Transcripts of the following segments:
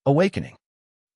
Awakening.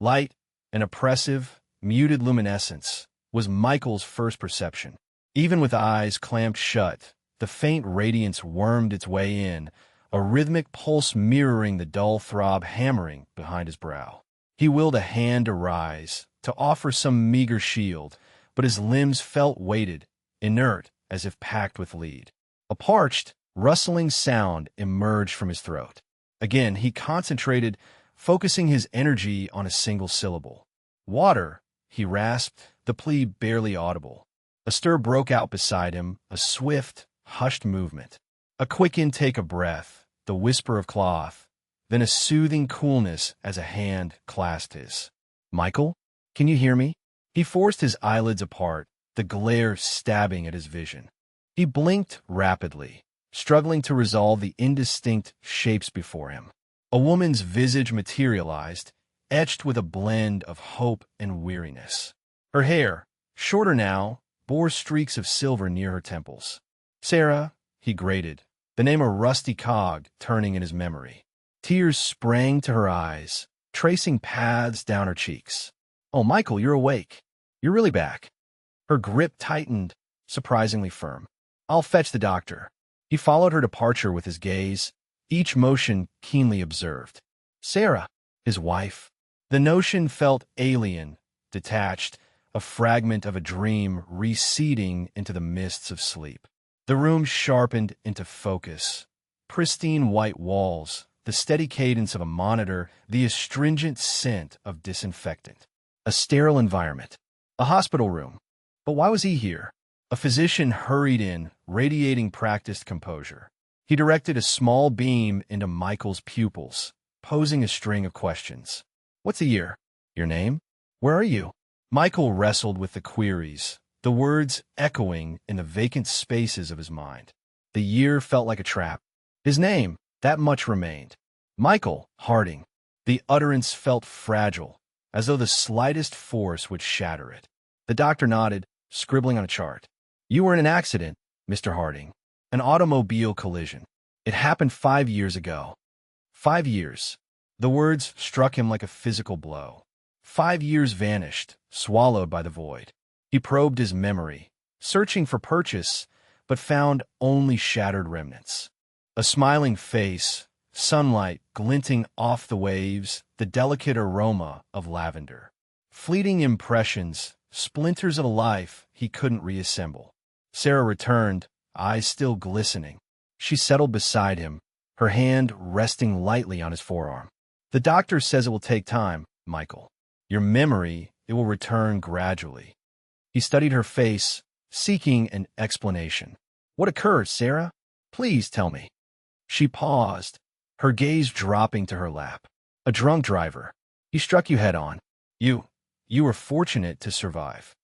Light, an oppressive, muted luminescence, was Michael's first perception. Even with eyes clamped shut, the faint radiance wormed its way in, a rhythmic pulse mirroring the dull throb hammering behind his brow. He willed a hand to rise, to offer some meager shield, but his limbs felt weighted, inert, as if packed with lead. A parched, rustling sound emerged from his throat. Again, he concentrated, focusing his energy on a single syllable. "Water," he rasped, the plea barely audible. A stir broke out beside him, a swift, hushed movement. A quick intake of breath, the whisper of cloth, then a soothing coolness as a hand clasped his. "Michael, can you hear me?" He forced his eyelids apart, the glare stabbing at his vision. He blinked rapidly, struggling to resolve the indistinct shapes before him. A woman's visage materialized, etched with a blend of hope and weariness. Her hair, shorter now, bore streaks of silver near her temples. "Sarah," he grated, the name a rusty cog turning in his memory. Tears sprang to her eyes, tracing paths down her cheeks. "Oh, Michael, you're awake. You're really back." Her grip tightened, surprisingly firm. "I'll fetch the doctor." He followed her departure with his gaze, each motion keenly observed. Sarah, his wife. The notion felt alien, detached, a fragment of a dream receding into the mists of sleep. The room sharpened into focus. Pristine white walls, the steady cadence of a monitor, the astringent scent of disinfectant. A sterile environment. A hospital room. But why was he here? A physician hurried in, radiating practiced composure. He directed a small beam into Michael's pupils, posing a string of questions. "What's the year? Your name? Where are you?" Michael wrestled with the queries, the words echoing in the vacant spaces of his mind. The year felt like a trap. His name, that much remained. Michael Harding. The utterance felt fragile, as though the slightest force would shatter it. The doctor nodded, scribbling on a chart. "You were in an accident, Mr. Harding. An automobile collision. It happened 5 years ago." 5 years. The words struck him like a physical blow. 5 years vanished, swallowed by the void. He probed his memory, searching for purchase, but found only shattered remnants. A smiling face, sunlight glinting off the waves, the delicate aroma of lavender. Fleeting impressions, splinters of a life he couldn't reassemble. Sarah returned, eyes still glistening. She settled beside him, her hand resting lightly on his forearm. "The doctor says it will take time, Michael. Your memory, it will return gradually." He studied her face, seeking an explanation. "What occurred, Sarah? Please tell me." She paused, her gaze dropping to her lap. "A drunk driver. He struck you head on. You were fortunate to survive."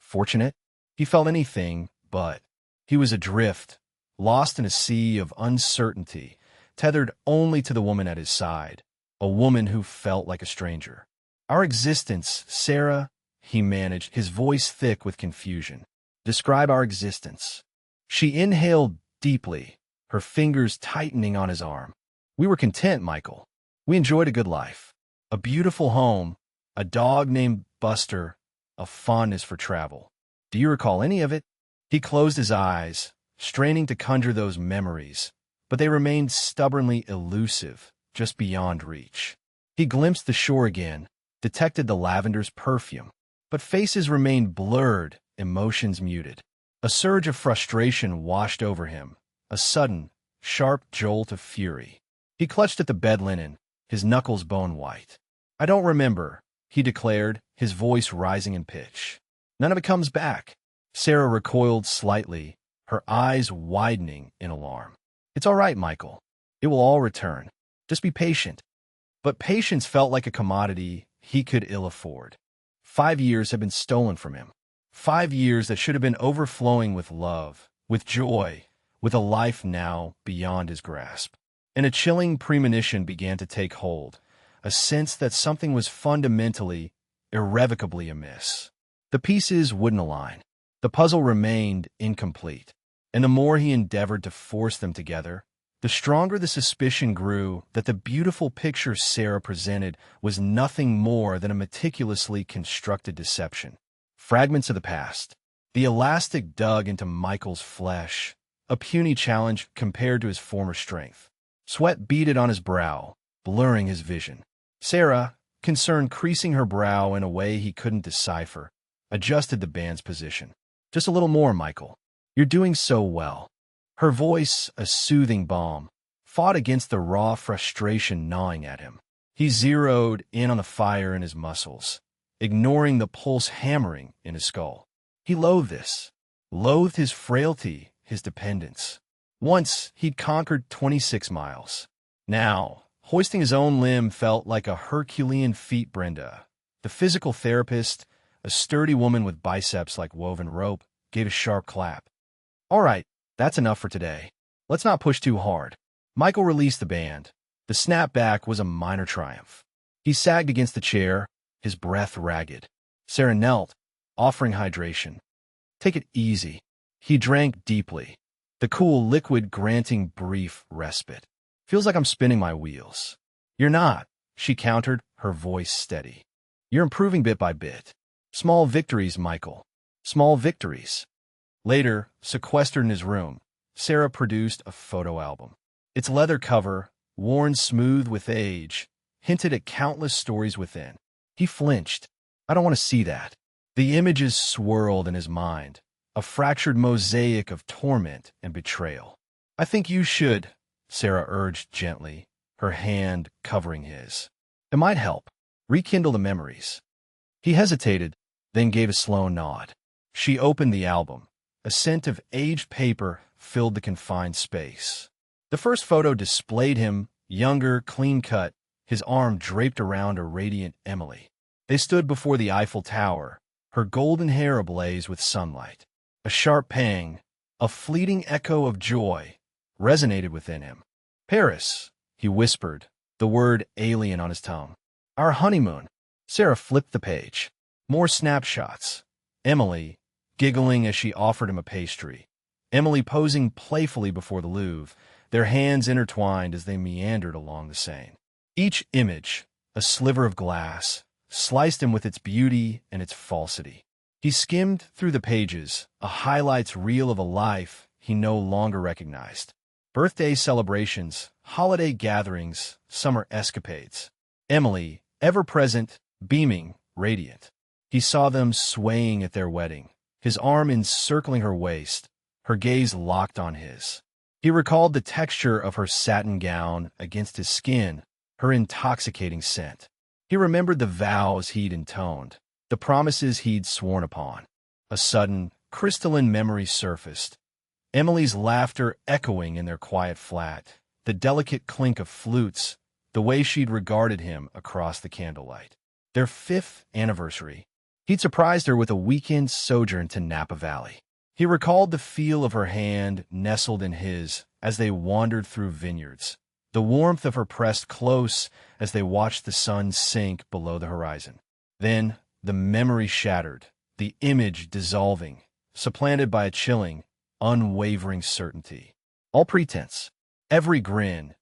Fortunate? He felt anything but. He was adrift, lost in a sea of uncertainty, tethered only to the woman at his side, a woman who felt like a stranger. "Our existence, Sarah," he managed, his voice thick with confusion. "Describe our existence." She inhaled deeply, her fingers tightening on his arm. "We were content, Michael. We enjoyed a good life. A beautiful home, a dog named Buster, a fondness for travel. Do you recall any of it?" He closed his eyes, straining to conjure those memories, but they remained stubbornly elusive, just beyond reach. He glimpsed the shore again, detected the lavender's perfume, but faces remained blurred, emotions muted. A surge of frustration washed over him, a sudden, sharp jolt of fury. He clutched at the bed linen, his knuckles bone white. "I don't remember," he declared, his voice rising in pitch. "None of it comes back." Sarah recoiled slightly, her eyes widening in alarm. "It's all right, Michael. It will all return. Just be patient." But patience felt like a commodity he could ill afford. 5 years had been stolen from him. 5 years that should have been overflowing with love, with joy, with a life now beyond his grasp. And a chilling premonition began to take hold, a sense that something was fundamentally, irrevocably amiss. The pieces wouldn't align. The puzzle remained incomplete. And the more he endeavored to force them together, the stronger the suspicion grew that the beautiful picture Sarah presented was nothing more than a meticulously constructed deception. Fragments of the past. The elastic dug into Michael's flesh, a puny challenge compared to his former strength. Sweat beaded on his brow, blurring his vision. Sarah, concern creasing her brow in a way he couldn't decipher, adjusted the band's position. Just a little more, Michael. You're doing so well. Her voice, a soothing balm, fought against the raw frustration gnawing at him. He zeroed in on the fire in his muscles, ignoring the pulse hammering in his skull. He loathed this, loathed his frailty, his dependence. Once, he'd conquered 26 miles. Now, hoisting his own limb felt like a Herculean feat. Brenda, the physical therapist, a sturdy woman with biceps like woven rope, gave a sharp clap. All right, that's enough for today. Let's not push too hard. Michael released the band. The snapback was a minor triumph. He sagged against the chair, his breath ragged. Sarah knelt, offering hydration. Take it easy. He drank deeply, the cool liquid granting brief respite. Feels like I'm spinning my wheels. You're not, she countered, her voice steady. You're improving bit by bit. Small victories, Michael. Small victories. Later, sequestered in his room, Sarah produced a photo album. Its leather cover, worn smooth with age, hinted at countless stories within. He flinched. I don't want to see that. The images swirled in his mind, a fractured mosaic of torment and betrayal. I think you should, Sarah urged gently, her hand covering his. It might help. Rekindle the memories. He hesitated, then gave a slow nod. She opened the album. A scent of aged paper filled the confined space. The first photo displayed him, younger, clean-cut, his arm draped around a radiant Emily. They stood before the Eiffel Tower, her golden hair ablaze with sunlight. A sharp pang, a fleeting echo of joy, resonated within him. Paris, he whispered, the word alien on his tongue. Our honeymoon. Sarah flipped the page. More snapshots. Emily, giggling as she offered him a pastry. Emily posing playfully before the Louvre, their hands intertwined as they meandered along the Seine. Each image, a sliver of glass, sliced him with its beauty and its falsity. He skimmed through the pages, a highlights reel of a life he no longer recognized. Birthday celebrations, holiday gatherings, summer escapades. Emily, ever-present, beaming, radiant. He saw them swaying at their wedding, his arm encircling her waist, her gaze locked on his. He recalled the texture of her satin gown against his skin, her intoxicating scent. He remembered the vows he'd intoned, the promises he'd sworn upon. A sudden, crystalline memory surfaced. Emily's laughter echoing in their quiet flat, the delicate clink of flutes, the way she'd regarded him across the candlelight. Their 5th anniversary. He'd surprised her with a weekend sojourn to Napa Valley. He recalled the feel of her hand nestled in his as they wandered through vineyards, the warmth of her pressed close as they watched the sun sink below the horizon. Then, the memory shattered, the image dissolving, supplanted by a chilling, unwavering certainty. All pretense, every grin,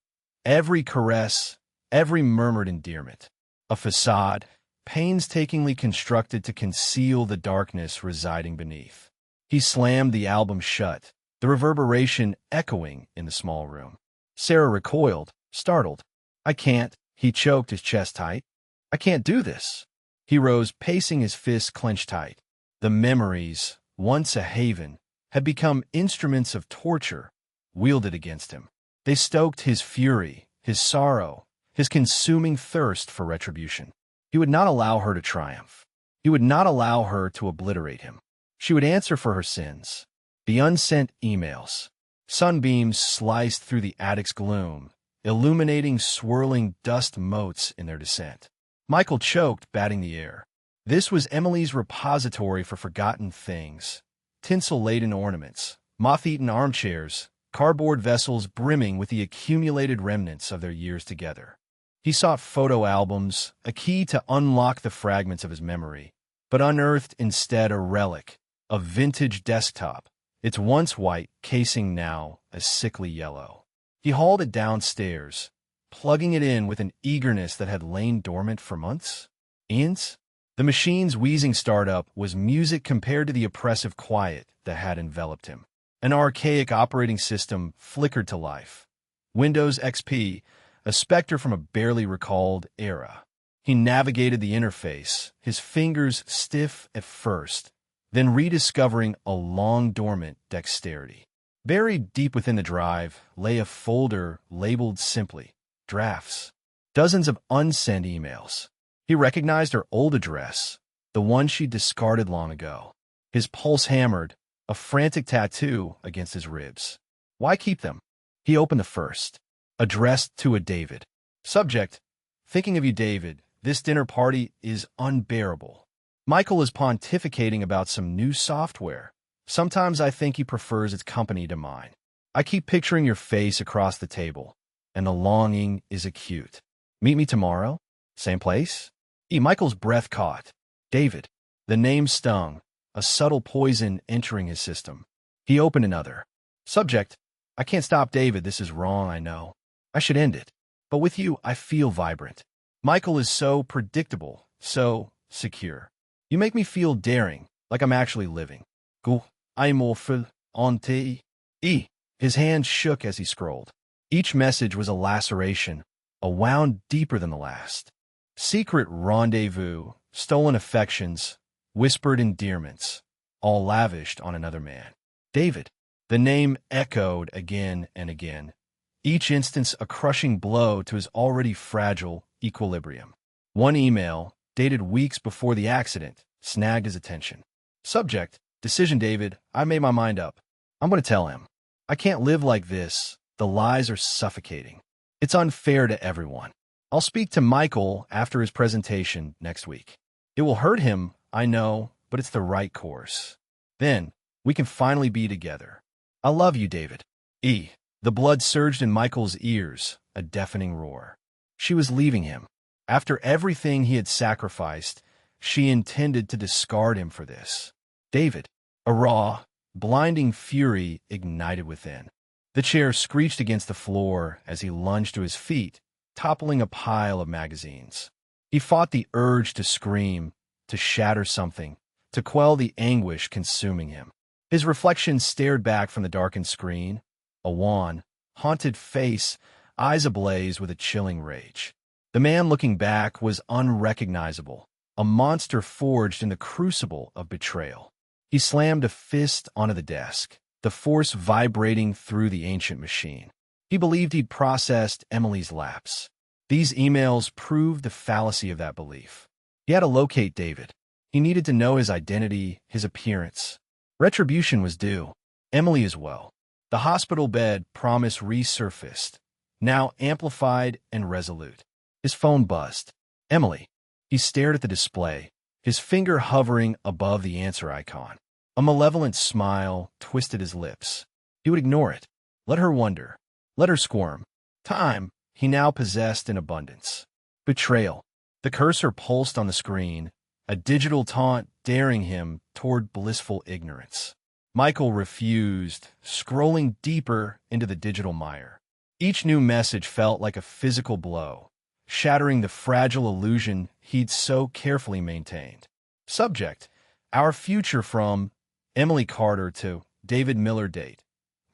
every caress, every murmured endearment. A facade, painstakingly constructed to conceal the darkness residing beneath. He slammed the album shut, the reverberation echoing in the small room. Sarah recoiled, startled. I can't, he choked his chest tight. I can't do this. He rose, pacing his fists clenched tight. The memories, once a haven, had become instruments of torture, wielded against him. They stoked his fury, his sorrow, his consuming thirst for retribution. He would not allow her to triumph. He would not allow her to obliterate him. She would answer for her sins. The unsent emails. Sunbeams sliced through the attic's gloom, illuminating swirling dust motes in their descent. Michael choked, batting the air. This was Emily's repository for forgotten things. Tinsel-laden ornaments, moth-eaten armchairs, cardboard vessels brimming with the accumulated remnants of their years together. He sought photo albums, a key to unlock the fragments of his memory, but unearthed instead a relic, a vintage desktop, its once white casing now a sickly yellow. He hauled it downstairs, plugging it in with an eagerness that had lain dormant for months. Ian's? The machine's wheezing startup was music compared to the oppressive quiet that had enveloped him. An archaic operating system flickered to life. Windows XP, a specter from a barely recalled era. He navigated the interface, his fingers stiff at first, then rediscovering a long-dormant dexterity. Buried deep within the drive lay a folder labeled simply, Drafts. Dozens of unsent emails. He recognized her old address, the one she'd discarded long ago. His pulse hammered, a frantic tattoo against his ribs. Why keep them? He opened the first. Addressed to a David. Subject, thinking of you, David. This dinner party is unbearable. Michael is pontificating about some new software. Sometimes I think he prefers its company to mine. I keep picturing your face across the table, and the longing is acute. Meet me tomorrow? Same place? Michael's breath caught. David. The name stung, a subtle poison entering his system. He opened another. Subject. I can't stop, David. This is wrong, I know. I should end it. But with you, I feel vibrant. Michael is so predictable, so secure. You make me feel daring, like I'm actually living. Go, I'm awful, auntie. His hand shook as he scrolled. Each message was a laceration, a wound deeper than the last. Secret rendezvous, stolen affections, whispered endearments, all lavished on another man. David. The name echoed again and again, each instance a crushing blow to his already fragile equilibrium. One email, dated weeks before the accident, snagged his attention. Subject, decision, David. I made my mind up. I'm going to tell him. I can't live like this. The lies are suffocating. It's unfair to everyone. I'll speak to Michael after his presentation next week. It will hurt him, I know, but it's the right course. Then, we can finally be together. I love you, David. The blood surged in Michael's ears, a deafening roar. She was leaving him. After everything he had sacrificed, she intended to discard him for this. David. A raw, blinding fury ignited within. The chair screeched against the floor as he lunged to his feet, toppling a pile of magazines. He fought the urge to scream, to shatter something, to quell the anguish consuming him. His reflection stared back from the darkened screen, a wan, haunted face, eyes ablaze with a chilling rage. The man looking back was unrecognizable, a monster forged in the crucible of betrayal. He slammed a fist onto the desk, the force vibrating through the ancient machine. He believed he'd processed Emily's lapse. These emails proved the fallacy of that belief. He had to locate David. He needed to know his identity, his appearance. Retribution was due. Emily as well. The hospital bed promise resurfaced, now amplified and resolute. His phone buzzed. Emily. He stared at the display, his finger hovering above the answer icon. A malevolent smile twisted his lips. He would ignore it. Let her wonder. Let her squirm. Time he now possessed in abundance. Betrayal. The cursor pulsed on the screen, a digital taunt daring him toward blissful ignorance. Michael refused, scrolling deeper into the digital mire. Each new message felt like a physical blow, shattering the fragile illusion he'd so carefully maintained. Subject, our future from Emily Carter to David Miller. Date,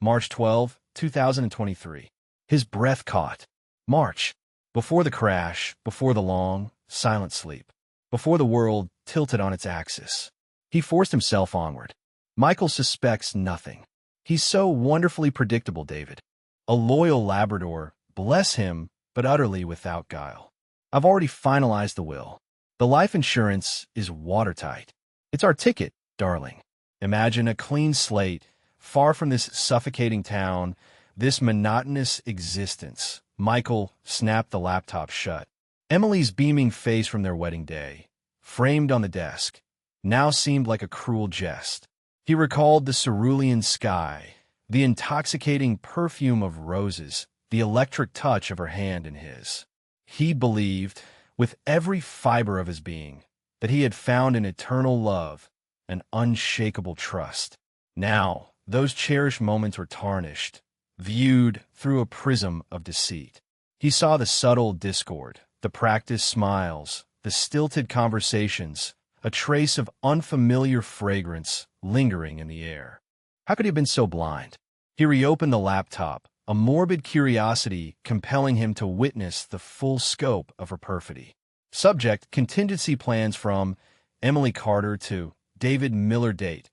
March 12, 2023. His breath caught. March. Before the crash, before the long, silent sleep, before the world tilted on its axis. He forced himself onward. Michael suspects nothing. He's so wonderfully predictable, David. A loyal Labrador, bless him, but utterly without guile. I've already finalized the will. The life insurance is watertight. It's our ticket, darling. Imagine a clean slate, far from this suffocating town, this monotonous existence. Michael snapped the laptop shut. Emily's beaming face from their wedding day, framed on the desk, now seemed like a cruel jest. He recalled the cerulean sky, the intoxicating perfume of roses, the electric touch of her hand in his. He believed, with every fiber of his being, that he had found an eternal love, an unshakable trust. Now, those cherished moments were tarnished, viewed through a prism of deceit. He saw the subtle discord, the practiced smiles, the stilted conversations, a trace of unfamiliar fragrance lingering in the air. How could he have been so blind? He reopened the laptop, a morbid curiosity compelling him to witness the full scope of her perfidy. Subject: contingency plans from Emily Carter to David Miller. Date: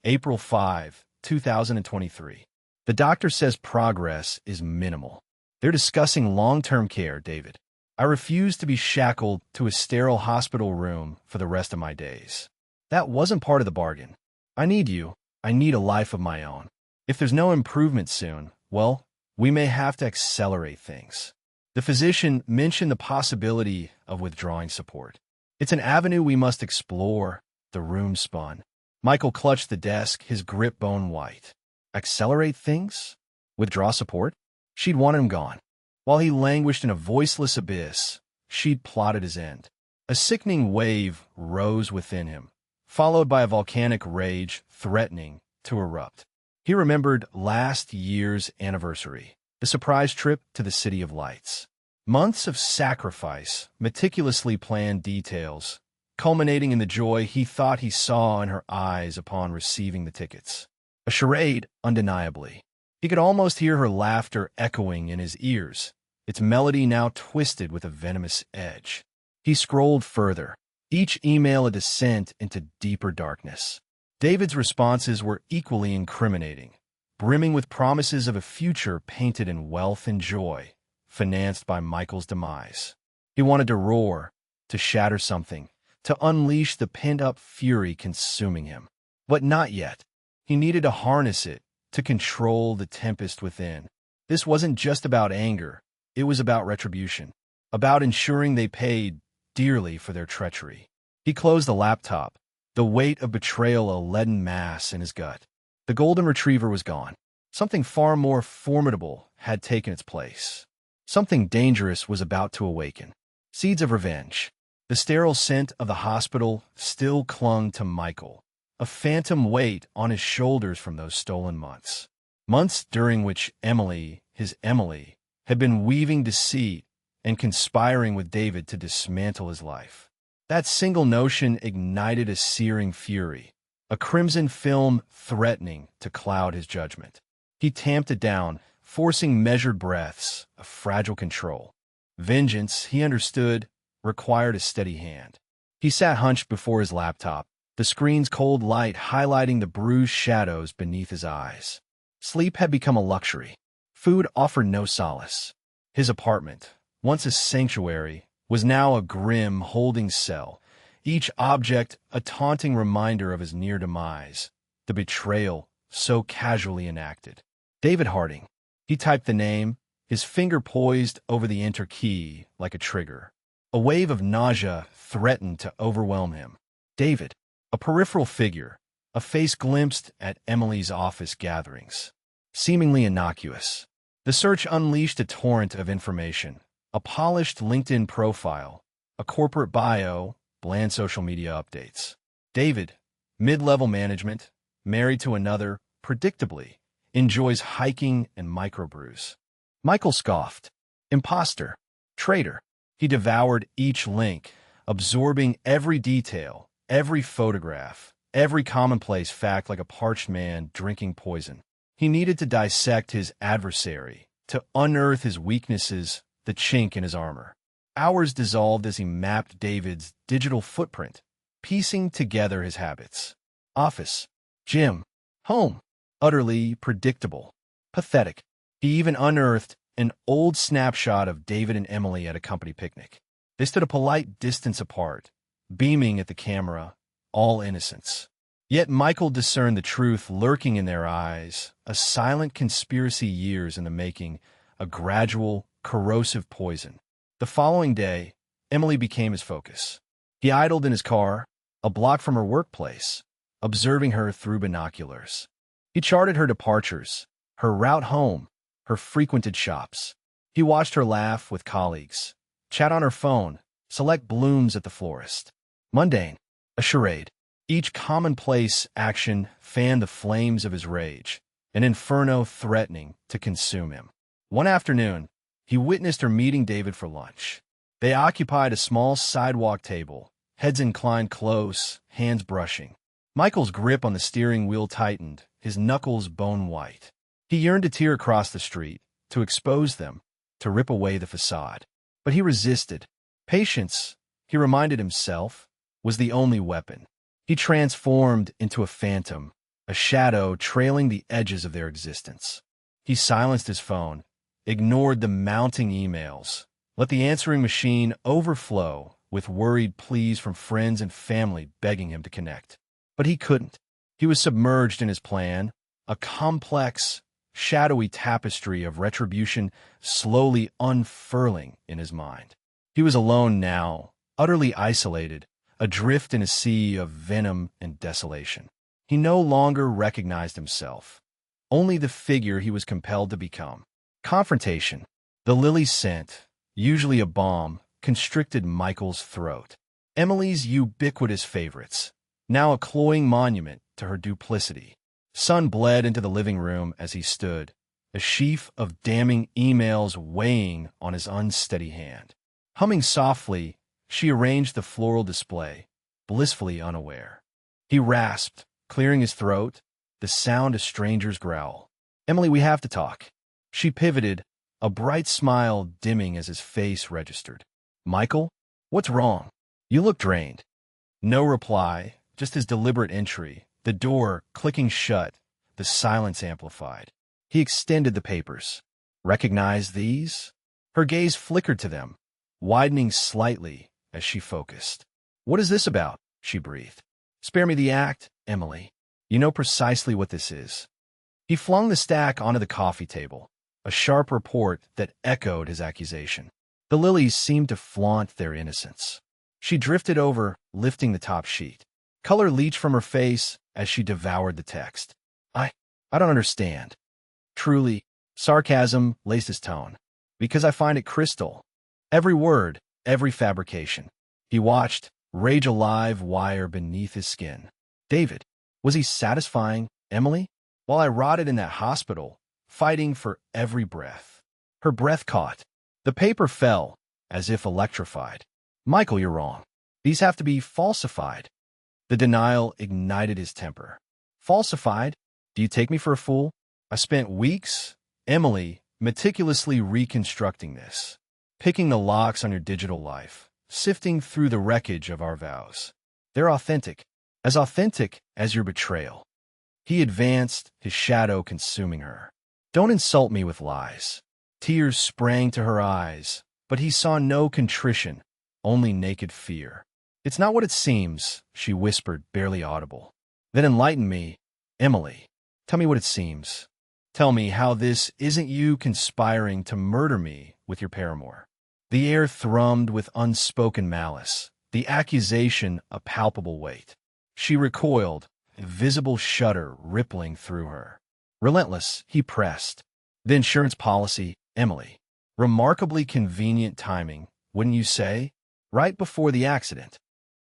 April 5, 2023. The doctor says progress is minimal. They're discussing long-term care, David. I refuse to be shackled to a sterile hospital room for the rest of my days. That wasn't part of the bargain. I need you. I need a life of my own. If there's no improvement soon, well, we may have to accelerate things. The physician mentioned the possibility of withdrawing support. It's an avenue we must explore. The room spun. Michael clutched the desk, his grip bone white. Accelerate things? Withdraw support? She'd wanted him gone. While he languished in a voiceless abyss, she'd plotted his end. A sickening wave rose within him, followed by a volcanic rage threatening to erupt. He remembered last year's anniversary, the surprise trip to the City of Lights. Months of sacrifice, meticulously planned details, culminating in the joy he thought he saw in her eyes upon receiving the tickets. A charade, undeniably. He could almost hear her laughter echoing in his ears, its melody now twisted with a venomous edge. He scrolled further, each email a descent into deeper darkness. David's responses were equally incriminating, brimming with promises of a future painted in wealth and joy, financed by Michael's demise. He wanted to roar, to shatter something, to unleash the pent-up fury consuming him. But not yet. He needed to harness it, to control the tempest within. This wasn't just about anger. It was about retribution, about ensuring they paid dearly for their treachery. He closed the laptop, the weight of betrayal a leaden mass in his gut. The golden retriever was gone. Something far more formidable had taken its place. Something dangerous was about to awaken. Seeds of revenge. The sterile scent of the hospital still clung to Michael, a phantom weight on his shoulders from those stolen months. Months during which Emily, his Emily, had been weaving deceit and conspiring with David to dismantle his life. That single notion ignited a searing fury, a crimson film threatening to cloud his judgment. He tamped it down, forcing measured breaths, a fragile control. Vengeance, he understood, required a steady hand. He sat hunched before his laptop, the screen's cold light highlighting the bruised shadows beneath his eyes. Sleep had become a luxury. Food offered no solace. His apartment, once a sanctuary, was now a grim holding cell, each object a taunting reminder of his near demise, the betrayal so casually enacted. David Harding. He typed the name, his finger poised over the enter key like a trigger. A wave of nausea threatened to overwhelm him. David, a peripheral figure, a face glimpsed at Emily's office gatherings. Seemingly innocuous. The search unleashed a torrent of information. A polished LinkedIn profile, a corporate bio, bland social media updates. David, mid-level management, married to another, predictably, enjoys hiking and microbrews. Michael scoffed. Imposter. Traitor. He devoured each link, absorbing every detail, every photograph, every commonplace fact like a parched man drinking poison. He needed to dissect his adversary, to unearth his weaknesses, the chink in his armor. Hours dissolved as he mapped David's digital footprint, piecing together his habits. Office, gym, home. Utterly predictable. Pathetic. He even unearthed an old snapshot of David and Emily at a company picnic. They stood a polite distance apart, beaming at the camera, all innocence. Yet Michael discerned the truth lurking in their eyes, a silent conspiracy years in the making, a gradual, corrosive poison. The following day, Emily became his focus. He idled in his car, a block from her workplace, observing her through binoculars. He charted her departures, her route home, her frequented shops. He watched her laugh with colleagues, chat on her phone, select blooms at the florist. Mundane, a charade. Each commonplace action fanned the flames of his rage, an inferno threatening to consume him. One afternoon, he witnessed her meeting David for lunch. They occupied a small sidewalk table, heads inclined close, hands brushing. Michael's grip on the steering wheel tightened, his knuckles bone white. He yearned to tear across the street, to expose them, to rip away the facade. But he resisted. Patience, he reminded himself, was the only weapon. He transformed into a phantom, a shadow trailing the edges of their existence. He silenced his phone, ignored the mounting emails, let the answering machine overflow with worried pleas from friends and family begging him to connect. But he couldn't. He was submerged in his plan, a complex, shadowy tapestry of retribution slowly unfurling in his mind. He was alone now, utterly isolated, adrift in a sea of venom and desolation. He no longer recognized himself, only the figure he was compelled to become. Confrontation. The lily scent, usually a balm, constricted Michael's throat. Emily's ubiquitous favorites, now a cloying monument to her duplicity. Sun bled into the living room as he stood, a sheaf of damning emails weighing on his unsteady hand. Humming softly, she arranged the floral display, blissfully unaware. He rasped, clearing his throat, the sound a stranger's growl. "Emily, we have to talk." She pivoted, a bright smile dimming as his face registered. "Michael, what's wrong? You look drained." No reply, just his deliberate entry, the door clicking shut, the silence amplified. He extended the papers. "Recognize these?" Her gaze flickered to them, widening slightly as she focused. "What is this about?" she breathed. "Spare me the act, Emily. You know precisely what this is." He flung the stack onto the coffee table, a sharp report that echoed his accusation. The lilies seemed to flaunt their innocence. She drifted over, lifting the top sheet. Color leached from her face as she devoured the text. I don't understand." Truly, sarcasm laced his tone. "Because I find it crystal. Every word, every fabrication." He watched, rage alive wire beneath his skin. David, was he satisfying Emily? While I rotted in that hospital, fighting for every breath. Her breath caught. The paper fell, as if electrified. "Michael, you're wrong. These have to be falsified." The denial ignited his temper. "Falsified? Do you take me for a fool? I spent weeks, Emily, meticulously reconstructing this, picking the locks on your digital life, sifting through the wreckage of our vows. They're authentic as your betrayal." He advanced, his shadow consuming her. "Don't insult me with lies." Tears sprang to her eyes, but he saw no contrition, only naked fear. "It's not what it seems," she whispered, barely audible. "Then enlighten me, Emily. Tell me what it seems. Tell me how this isn't you conspiring to murder me with your paramour." The air thrummed with unspoken malice, the accusation a palpable weight. She recoiled, a visible shudder rippling through her. Relentless, he pressed. "The insurance policy, Emily. Remarkably convenient timing, wouldn't you say? Right before the accident."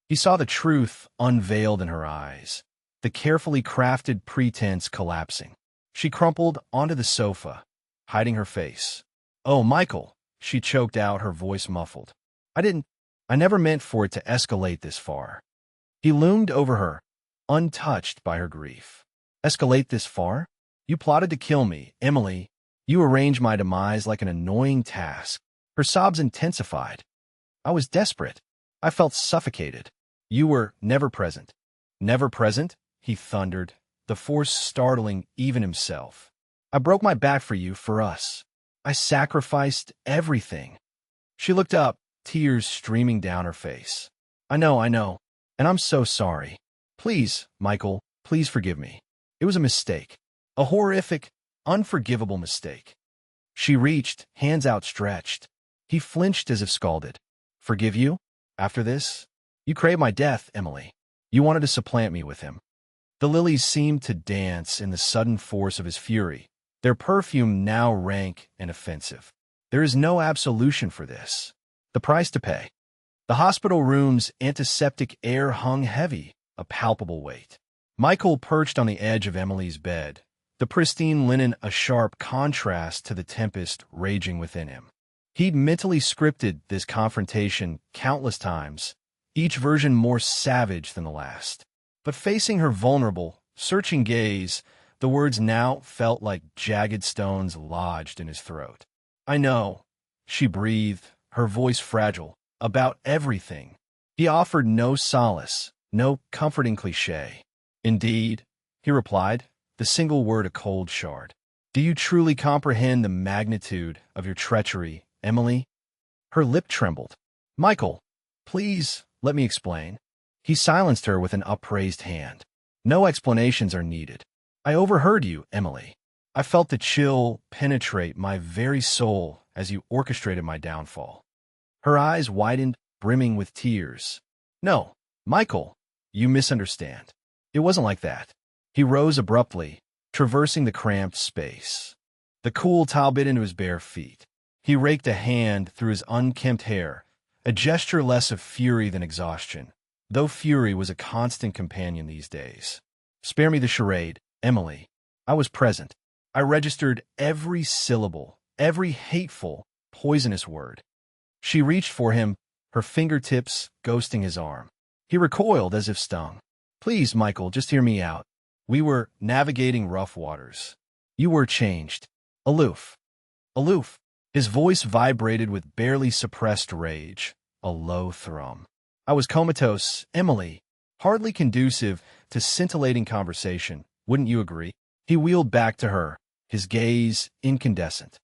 He saw the truth unveiled in her eyes, the carefully crafted pretense collapsing. She crumpled onto the sofa, hiding her face. "Oh, Michael," she choked out, her voice muffled. I never meant for it to escalate this far." He loomed over her, untouched by her grief. "Escalate this far? You plotted to kill me, Emily. You arranged my demise like an annoying task." Her sobs intensified. "I was desperate. I felt suffocated. You were never present." "Never present?" he thundered, the force startling even himself. "I broke my back for you, for us. I sacrificed everything." She looked up, tears streaming down her face. I know, and I'm so sorry. Please, Michael, please forgive me. It was a mistake. A horrific, unforgivable mistake." She reached, hands outstretched. He flinched as if scalded. "Forgive you? After this? You crave my death, Emily. You wanted to supplant me with him." The lilies seemed to dance in the sudden force of his fury, their perfume now rank and offensive. "There is no absolution for this. The price to pay." The hospital room's antiseptic air hung heavy, a palpable weight. Michael perched on the edge of Emily's bed, the pristine linen a sharp contrast to the tempest raging within him. He'd mentally scripted this confrontation countless times, each version more savage than the last. But facing her vulnerable, searching gaze, the words now felt like jagged stones lodged in his throat. "I know," she breathed, her voice fragile, "about everything." He offered no solace, no comforting cliché. "Indeed," he replied, the single word a cold shard. "Do you truly comprehend the magnitude of your treachery, Emily?" Her lip trembled. "Michael, please, let me explain." He silenced her with an upraised hand. "No explanations are needed. I overheard you, Emily. I felt the chill penetrate my very soul as you orchestrated my downfall." Her eyes widened, brimming with tears. "No, Michael, you misunderstand. It wasn't like that." He rose abruptly, traversing the cramped space. The cool towel bit into his bare feet. He raked a hand through his unkempt hair, a gesture less of fury than exhaustion, though fury was a constant companion these days. "Spare me the charade, Emily. I was present. I registered every syllable, every hateful, poisonous word." She reached for him, her fingertips ghosting his arm. He recoiled as if stung. "Please, Michael, just hear me out. We were navigating rough waters. You were changed. Aloof. Aloof." His voice vibrated with barely suppressed rage, a low thrum. "I was comatose, Emily, hardly conducive to scintillating conversation. Wouldn't you agree?" He wheeled back to her, his gaze incandescent.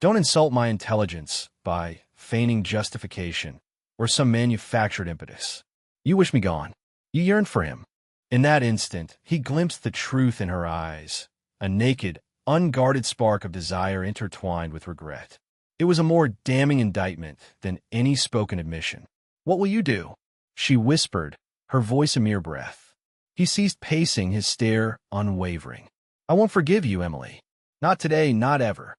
"Don't insult my intelligence by feigning justification or some manufactured impetus. You wish me gone. You yearn for him." In that instant, he glimpsed the truth in her eyes, a naked, unguarded spark of desire intertwined with regret. It was a more damning indictment than any spoken admission. "What will you do?" she whispered, her voice a mere breath. He ceased pacing, his stare unwavering. "I won't forgive you, Emily. Not today, not ever."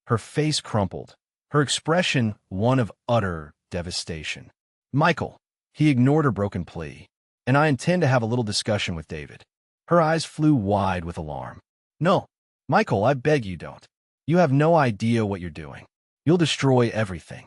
Her face crumpled, her expression one of utter devastation. "Michael," he ignored her broken plea, "and I intend to have a little discussion with David." Her eyes flew wide with alarm. "No, Michael, I beg you don't. You have no idea what you're doing. You'll destroy everything."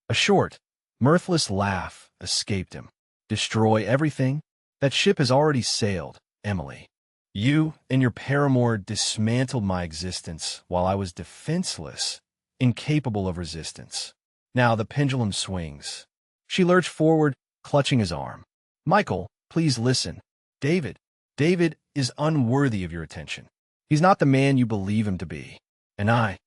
A short, mirthless laugh escaped him. "Destroy everything? That ship has already sailed, Emily. You and your paramour dismantled my existence while I was defenseless, incapable of resistance. Now the pendulum swings." She lurched forward, clutching his arm. "Michael, please listen. David is unworthy of your attention. He's not the man you believe him to be. And I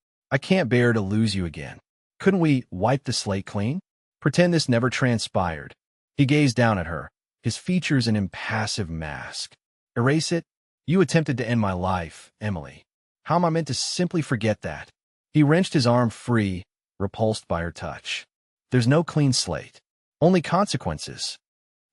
can't bear to lose you again. Couldn't we wipe the slate clean? Pretend this never transpired." He gazed down at her, his features an impassive mask. "Erase it? You attempted to end my life, Emily. How am I meant to simply forget that?" He wrenched his arm free, repulsed by her touch. "There's no clean slate. Only consequences."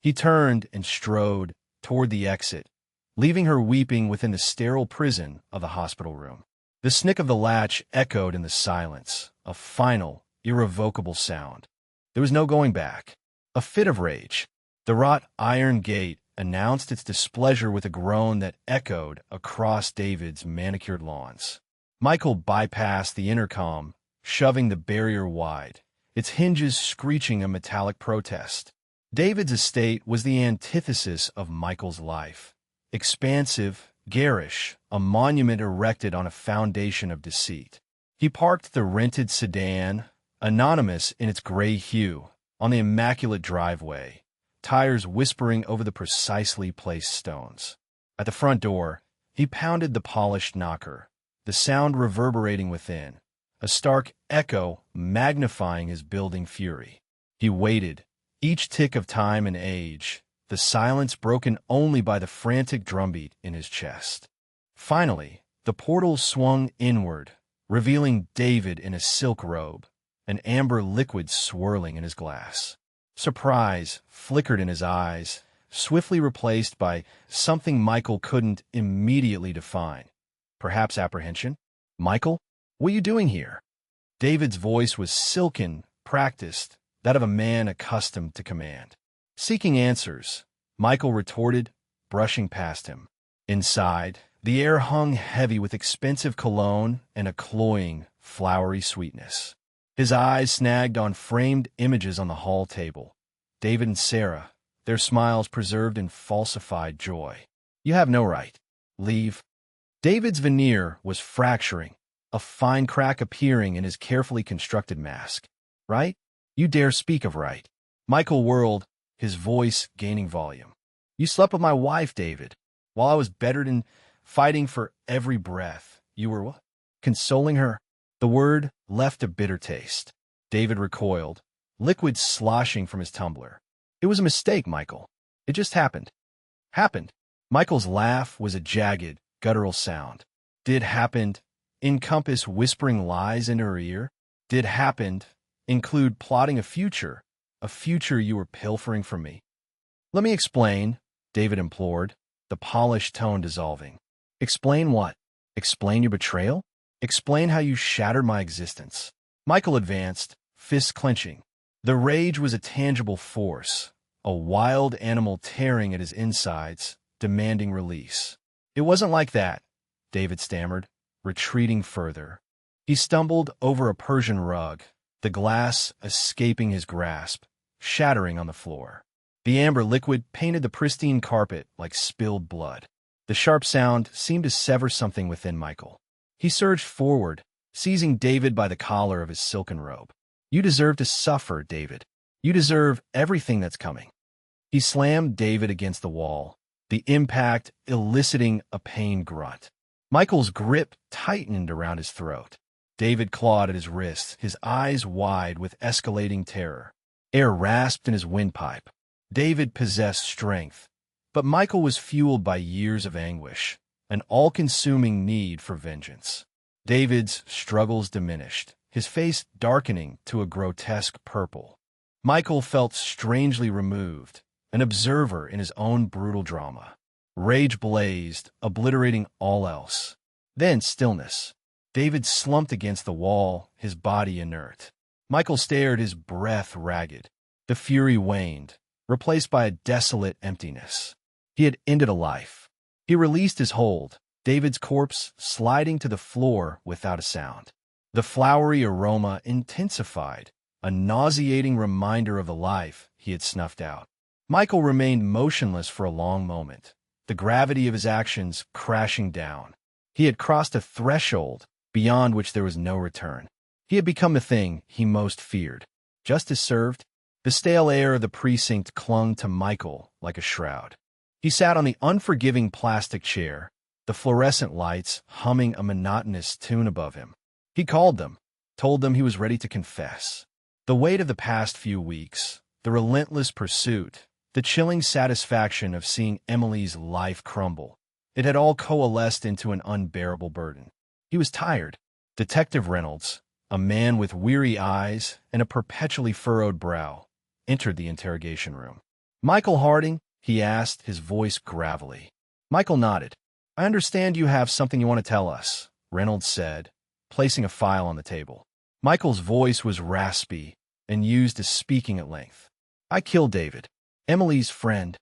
He turned and strode toward the exit, leaving her weeping within the sterile prison of the hospital room. The snick of the latch echoed in the silence, a final, irrevocable sound. There was no going back. A fit of rage. The wrought iron gate announced its displeasure with a groan that echoed across David's manicured lawns. Michael bypassed the intercom, shoving the barrier wide, its hinges screeching a metallic protest. David's estate was the antithesis of Michael's life. Expansive, garish, a monument erected on a foundation of deceit. He parked the rented sedan, anonymous in its gray hue, on the immaculate driveway, tires whispering over the precisely placed stones. At the front door, he pounded the polished knocker, the sound reverberating within, a stark echo magnifying his building fury. He waited, each tick of time and age, the silence broken only by the frantic drumbeat in his chest. Finally, the portal swung inward, revealing David in a silk robe, an amber liquid swirling in his glass. Surprise flickered in his eyes, swiftly replaced by something Michael couldn't immediately define. Perhaps apprehension? "Michael, what are you doing here?" David's voice was silken, practiced, that of a man accustomed to command. "Seeking answers," Michael retorted, brushing past him. Inside, The air hung heavy with expensive cologne and a cloying, flowery sweetness. His eyes snagged on framed images on the hall table. David and Sarah, their smiles preserved in falsified joy. You have no right. Leave. David's veneer was fracturing, a fine crack appearing in his carefully constructed mask. Right? You dare speak of right. Michael whirled, his voice gaining volume. You slept with my wife, David. While I was bettered in fighting for every breath, you were what? Consoling her. The word left a bitter taste. David recoiled, liquid sloshing from his tumbler. It was a mistake, Michael. It just happened. Happened. Michael's laugh was a jagged, guttural sound. Did happened encompass whispering lies into her ear? Did happened include plotting a future you were pilfering from me? Let me explain, David implored, the polished tone dissolving. Explain what? Explain your betrayal? Explain how you shattered my existence. Michael advanced, fists clenching. The rage was a tangible force, a wild animal tearing at his insides, demanding release. It wasn't like that, David stammered, retreating further. He stumbled over a Persian rug, the glass escaping his grasp, shattering on the floor. The amber liquid painted the pristine carpet like spilled blood. The sharp sound seemed to sever something within Michael. He surged forward, seizing David by the collar of his silken robe. You deserve to suffer, David. You deserve everything that's coming. He slammed David against the wall, the impact eliciting a pained grunt. Michael's grip tightened around his throat. David clawed at his wrist, his eyes wide with escalating terror. Air rasped in his windpipe. David possessed strength, but Michael was fueled by years of anguish, an all-consuming need for vengeance. David's struggles diminished, his face darkening to a grotesque purple. Michael felt strangely removed, an observer in his own brutal drama. Rage blazed, obliterating all else. Then stillness. David slumped against the wall, his body inert. Michael stared, his breath ragged. The fury waned, replaced by a desolate emptiness. He had ended a life. He released his hold, David's corpse sliding to the floor without a sound. The flowery aroma intensified, a nauseating reminder of the life he had snuffed out. Michael remained motionless for a long moment, the gravity of his actions crashing down. He had crossed a threshold beyond which there was no return. He had become the thing he most feared. Justice served. The stale air of the precinct clung to Michael like a shroud. He sat on the unforgiving plastic chair, the fluorescent lights humming a monotonous tune above him. He called them, told them he was ready to confess. The weight of the past few weeks, the relentless pursuit, the chilling satisfaction of seeing Emily's life crumble, it had all coalesced into an unbearable burden. He was tired. Detective Reynolds, a man with weary eyes and a perpetually furrowed brow, entered the interrogation room. Michael Harding, he asked, his voice gravelly. Michael nodded. I understand you have something you want to tell us, Reynolds said, placing a file on the table. Michael's voice was raspy and used as speaking at length. I killed David, Emily's friend.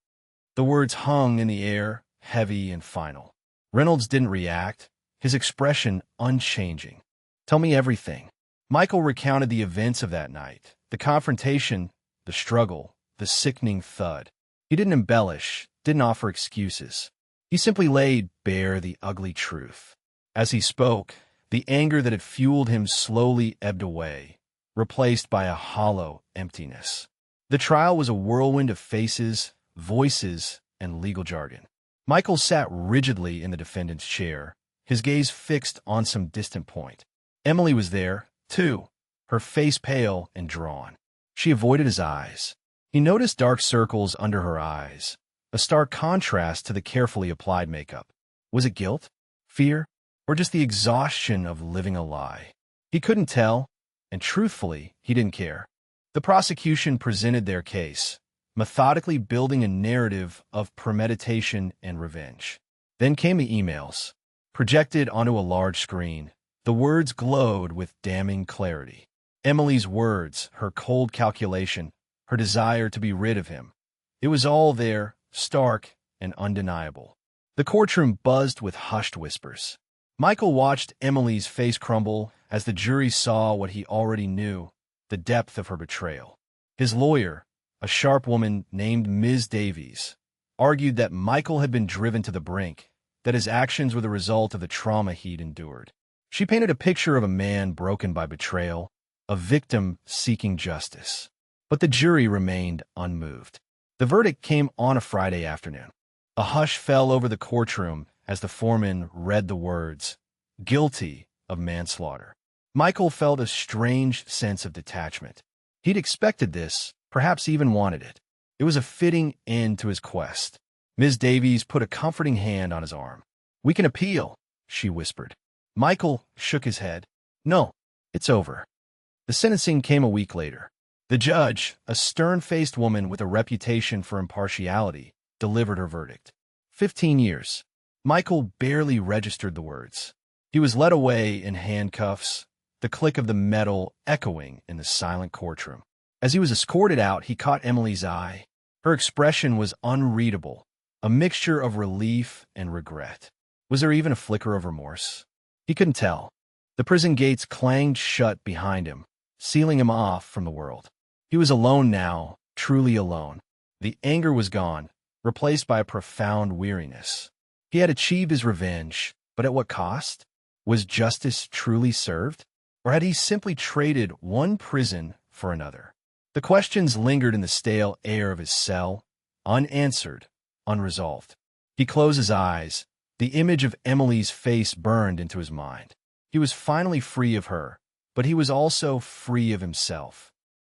The words hung in the air, heavy and final. Reynolds didn't react, his expression unchanging. Tell me everything. Michael recounted the events of that night, the confrontation, the struggle, the sickening thud. He didn't embellish, didn't offer excuses. He simply laid bare the ugly truth. As he spoke, the anger that had fueled him slowly ebbed away, replaced by a hollow emptiness. The trial was a whirlwind of faces, voices, and legal jargon. Michael sat rigidly in the defendant's chair, his gaze fixed on some distant point. Emily was there, too, her face pale and drawn. She avoided his eyes. He noticed dark circles under her eyes, a stark contrast to the carefully applied makeup. Was it guilt, fear, or just the exhaustion of living a lie? He couldn't tell, and truthfully, he didn't care. The prosecution presented their case, methodically building a narrative of premeditation and revenge. Then came the emails. Projected onto a large screen, the words glowed with damning clarity. Emily's words, her cold calculation, her desire to be rid of him. It was all there, stark and undeniable. The courtroom buzzed with hushed whispers. Michael watched Emily's face crumble as the jury saw what he already knew, the depth of her betrayal. His lawyer, a sharp woman named Ms. Davies, argued that Michael had been driven to the brink, that his actions were the result of the trauma he'd endured. She painted a picture of a man broken by betrayal, a victim seeking justice. But the jury remained unmoved. The verdict came on a Friday afternoon. A hush fell over the courtroom as the foreman read the words, "Guilty of manslaughter." Michael felt a strange sense of detachment. He'd expected this, perhaps even wanted it. It was a fitting end to his quest. Ms. Davies put a comforting hand on his arm. "We can appeal," she whispered. Michael shook his head. "No, it's over." The sentencing came a week later. The judge, a stern-faced woman with a reputation for impartiality, delivered her verdict. 15 years. Michael barely registered the words. He was led away in handcuffs, the click of the metal echoing in the silent courtroom. As he was escorted out, he caught Emily's eye. Her expression was unreadable, a mixture of relief and regret. Was there even a flicker of remorse? He couldn't tell. The prison gates clanged shut behind him, sealing him off from the world. He was alone now, truly alone. The anger was gone, replaced by a profound weariness. He had achieved his revenge, but at what cost? Was justice truly served? Or had he simply traded one prison for another? The questions lingered in the stale air of his cell, unanswered, unresolved. He closed his eyes. The image of Emily's face burned into his mind. He was finally free of her, but he was also free of himself.